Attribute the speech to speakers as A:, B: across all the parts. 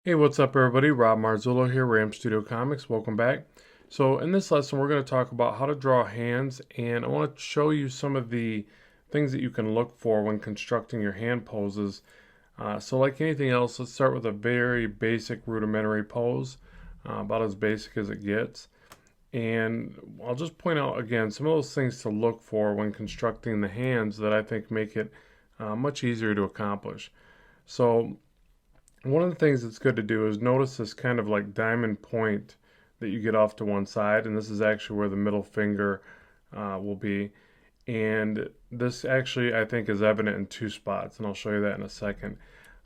A: Hey, what's up, everybody? Rob Marzullo here, Ram Studio Comics. Welcome back. So, in this lesson, we're going to talk about how to draw hands, and I want to show you some of the things that you can look for when constructing your hand poses. So, like anything else, let's start with a very basic rudimentary pose, about as basic as it gets. And I'll just point out again some of those things to look for when constructing the hands that I think make it much easier to accomplish. So, one of the things that's good to do is notice this kind of like diamond point that you get off to one side, and this is actually where the middle finger will be. And this actually, I think, is evident in two spots, and I'll show you that in a second.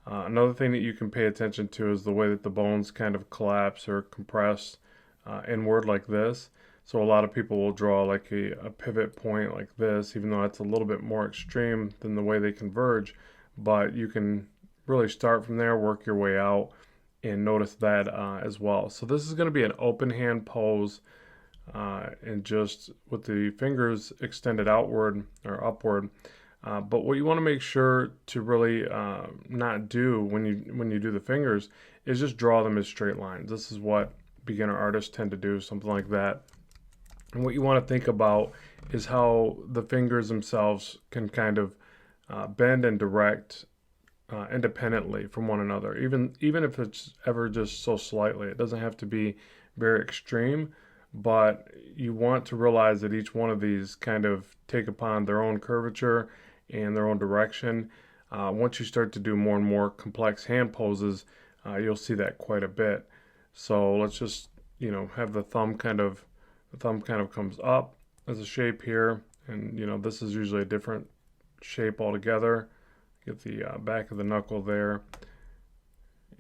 A: Another thing that you can pay attention to is the way that the bones kind of collapse or compress inward like this. So a lot of people will draw like a pivot point like this, even though that's a little bit more extreme than the way they converge. But you can really start from there, work your way out, and notice that as well. So this is going to be an open hand pose, and just with the fingers extended outward or upward. But what you want to make sure to really not do when you do the fingers is just draw them as straight lines. This is what beginner artists tend to do, something like that. And what you want to think about is how the fingers themselves can kind of bend and direct independently from one another, even if it's ever just so slightly. It doesn't have to be very extreme, but you want to realize that each one of these kind of take upon their own curvature and their own direction. Once you start to do more and more complex hand poses, you'll see that quite a bit. So let's just have the thumb kind of comes up as a shape here, and this is usually a different shape altogether. Get the back of the knuckle there,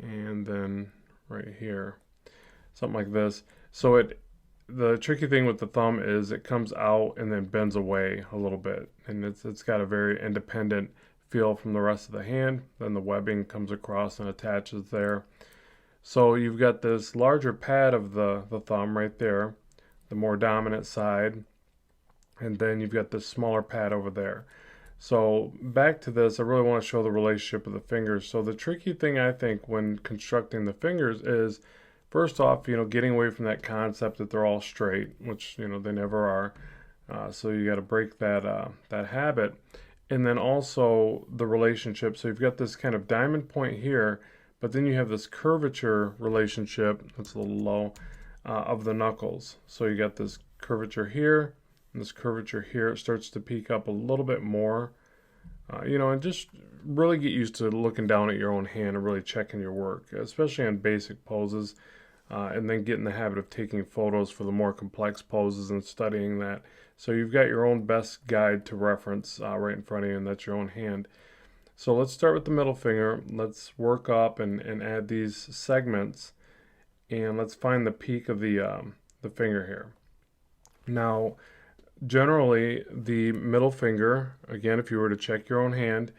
A: and then right here, something like this. So the tricky thing with the thumb is it comes out and then bends away a little bit, and it's got a very independent feel from the rest of the hand. Then the webbing comes across and attaches there. So you've got this larger pad of the thumb right there, the more dominant side, and then you've got this smaller pad over there. So back to this, I really want to show the relationship of the fingers. So the tricky thing I think when constructing the fingers is, first off, getting away from that concept that they're all straight, which they never are. So you got to break that habit, and then also the relationship. So you've got this kind of diamond point here, but then you have this curvature relationship. That's a little low, of the knuckles. So you got this curvature here and this curvature here. It starts to peak up a little bit more, and just really get used to looking down at your own hand and really checking your work, especially on basic poses, and then get in the habit of taking photos for the more complex poses and studying that. So you've got your own best guide to reference right in front of you, and that's your own hand. So let's start with the middle finger. Let's work up and add these segments, and let's find the peak of the finger here. Now, generally, the middle finger, again, if you were to check your own hand,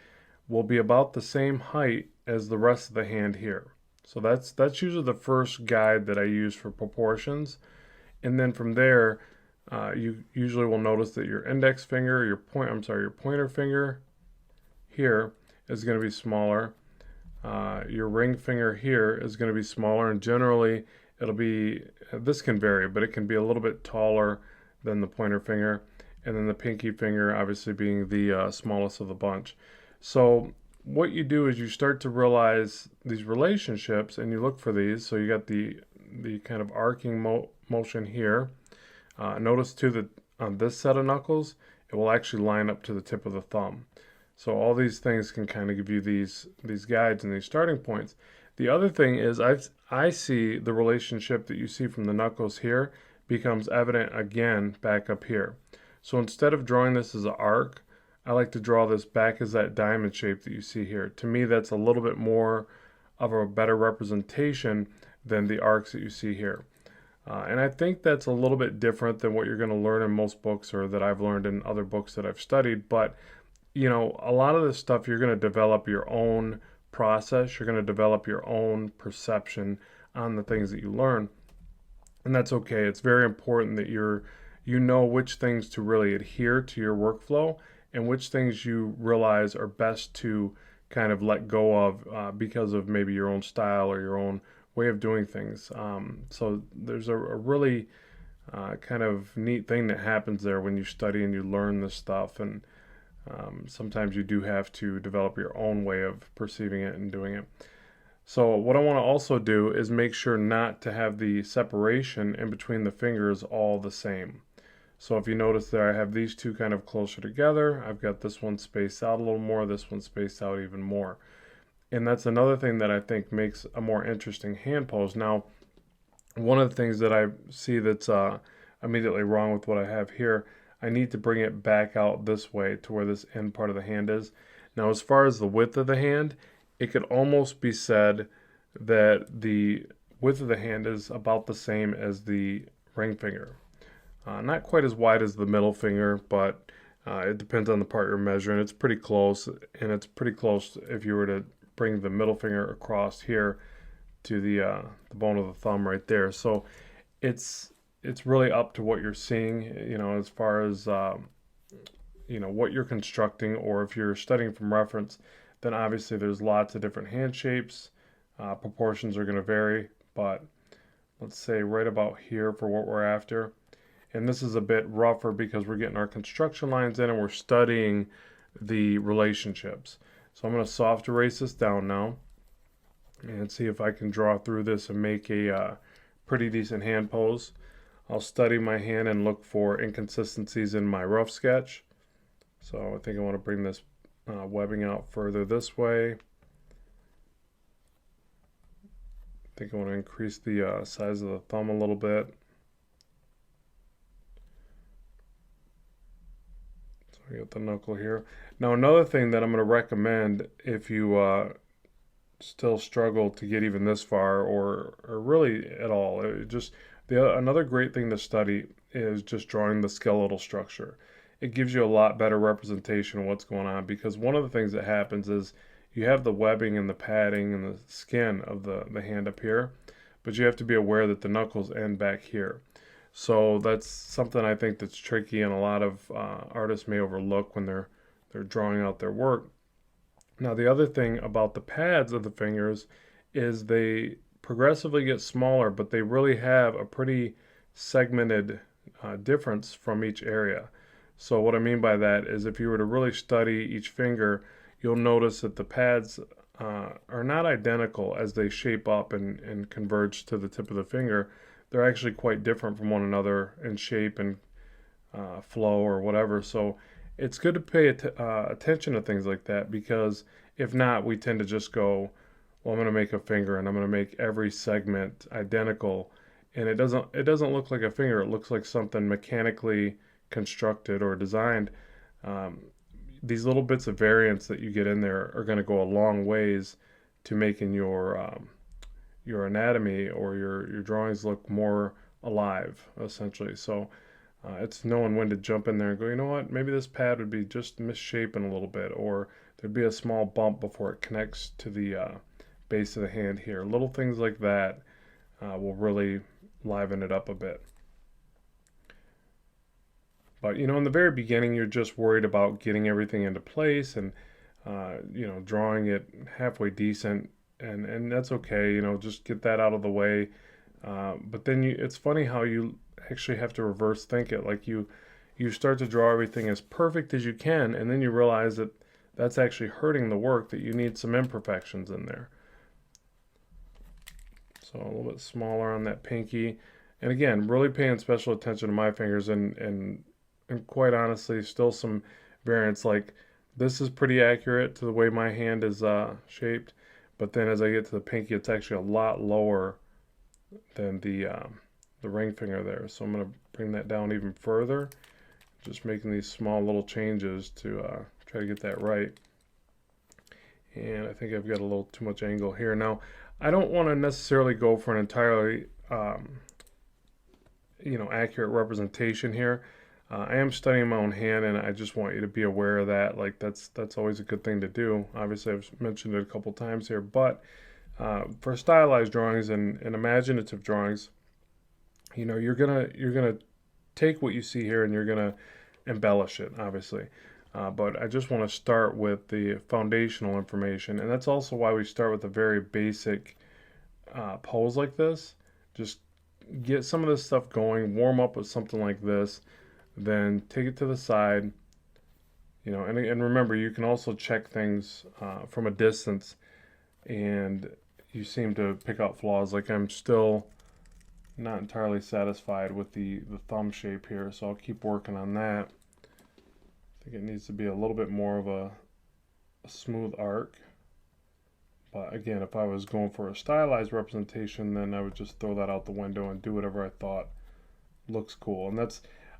A: will be about the same height as the rest of the hand here. So that's usually the first guide that I use for proportions. And then from there, you usually will notice that your index finger, your pointer finger here is going to be smaller. Your ring finger here is going to be smaller, and generally this can vary, but it can be a little bit taller than the pointer finger, and then the pinky finger obviously being the smallest of the bunch. So what you do is you start to realize these relationships, and you look for these. So you got the kind of arcing motion here. Notice too that on this set of knuckles, it will actually line up to the tip of the thumb. So all these things can kind of give you these guides and these starting points. The other thing is I see the relationship that you see from the knuckles here becomes evident again back up here. So instead of drawing this as an arc, I like to draw this back as that diamond shape that you see here. To me, that's a little bit more of a better representation than the arcs that you see here. And I think that's a little bit different than what you're going to learn in most books, or that I've learned in other books that I've studied. But a lot of this stuff, you're going to develop your own process. You're going to develop your own perception on the things that you learn. And that's okay. It's very important that you know which things to really adhere to your workflow, and which things you realize are best to kind of let go of because of maybe your own style or your own way of doing things. So there's a really kind of neat thing that happens there when you study and you learn this stuff, and sometimes you do have to develop your own way of perceiving it and doing it. So what I want to also do is make sure not to have the separation in between the fingers all the same. So if you notice there, I have these two kind of closer together. I've got this one spaced out a little more, this one spaced out even more. And that's another thing that I think makes a more interesting hand pose. Now, one of the things that I see that's immediately wrong with what I have here, I need to bring it back out this way to where this end part of the hand is. Now, as far as the width of the hand, it could almost be said that the width of the hand is about the same as the ring finger. Not quite as wide as the middle finger, but it depends on the part you're measuring. It's pretty close, and it's pretty close if you were to bring the middle finger across here to the bone of the thumb right there. So it's really up to what you're seeing, as far as what you're constructing, or if you're studying from reference, then obviously there's lots of different hand shapes. Proportions are going to vary, but let's say right about here for what we're after. And this is a bit rougher because we're getting our construction lines in and we're studying the relationships. So I'm going to soft erase this down now and see if I can draw through this and make a pretty decent hand pose. I'll study my hand and look for inconsistencies in my rough sketch. So I think I want to bring this webbing out further this way. I think I want to increase the size of the thumb a little bit. So I got the knuckle here. Now another thing that I'm going to recommend if you still struggle to get even this far, or really at all, another great thing to study is just drawing the skeletal structure. It gives you a lot better representation of what's going on, because one of the things that happens is you have the webbing and the padding and the skin of the hand up here, but you have to be aware that the knuckles end back here. So that's something I think that's tricky, and a lot of artists may overlook when they're drawing out their work. Now the other thing about the pads of the fingers is they progressively get smaller, but they really have a pretty segmented difference from each area. So what I mean by that is if you were to really study each finger, you'll notice that the pads are not identical as they shape up and converge to the tip of the finger. They're actually quite different from one another in shape and flow or whatever. So it's good to pay attention to things like that, because if not, we tend to just go, well, I'm going to make a finger and I'm going to make every segment identical, and it doesn't look like a finger. It looks like something mechanically constructed or designed. These little bits of variance that you get in there are going to go a long ways to making your anatomy or your drawings look more alive, essentially. So it's knowing when to jump in there and go, you know what, maybe this pad would be just misshapen a little bit, or there'd be a small bump before it connects to the base of the hand here. Little things like that will really liven it up a bit. But in the very beginning, you're just worried about getting everything into place and drawing it halfway decent, and that's okay. Just get that out of the way. But then it's funny how you actually have to reverse think it. Like you start to draw everything as perfect as you can, and then you realize that that's actually hurting the work, that you need some imperfections in there. So a little bit smaller on that pinky. And again, really paying special attention to my fingers, and quite honestly, still some variance. Like this is pretty accurate to the way my hand is shaped, but then as I get to the pinky, it's actually a lot lower than the ring finger there. So I'm going to bring that down even further, just making these small little changes to try to get that right. And I think I've got a little too much angle here. Now, I don't want to necessarily go for an entirely accurate representation here. I am studying my own hand, and I just want you to be aware of that. Like that's always a good thing to do. Obviously, I've mentioned it a couple times here, but for stylized drawings and imaginative drawings, you're gonna take what you see here and you're gonna embellish it, obviously. but I just want to start with the foundational information, and that's also why we start with a very basic pose like this. Just get some of this stuff going, warm up with something like this, then take it to the side. And remember, you can also check things from a distance, and you seem to pick out flaws. Like, I'm still not entirely satisfied with the thumb shape here, so I'll keep working on that. I think it needs to be a little bit more of a smooth arc. But again, if I was going for a stylized representation, then I would just throw that out the window and do whatever I thought looks cool. And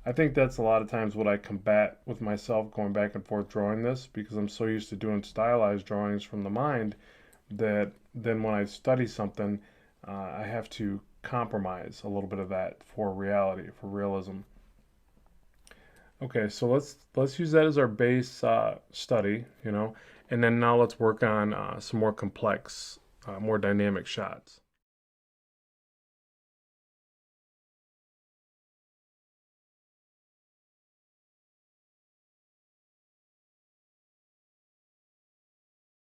A: I think that's a lot of times what I combat with myself going back and forth drawing this, because I'm so used to doing stylized drawings from the mind that then when I study something, I have to compromise a little bit of that for reality, for realism. Okay, so let's use that as our base study, and then now let's work on some more complex, more dynamic shots.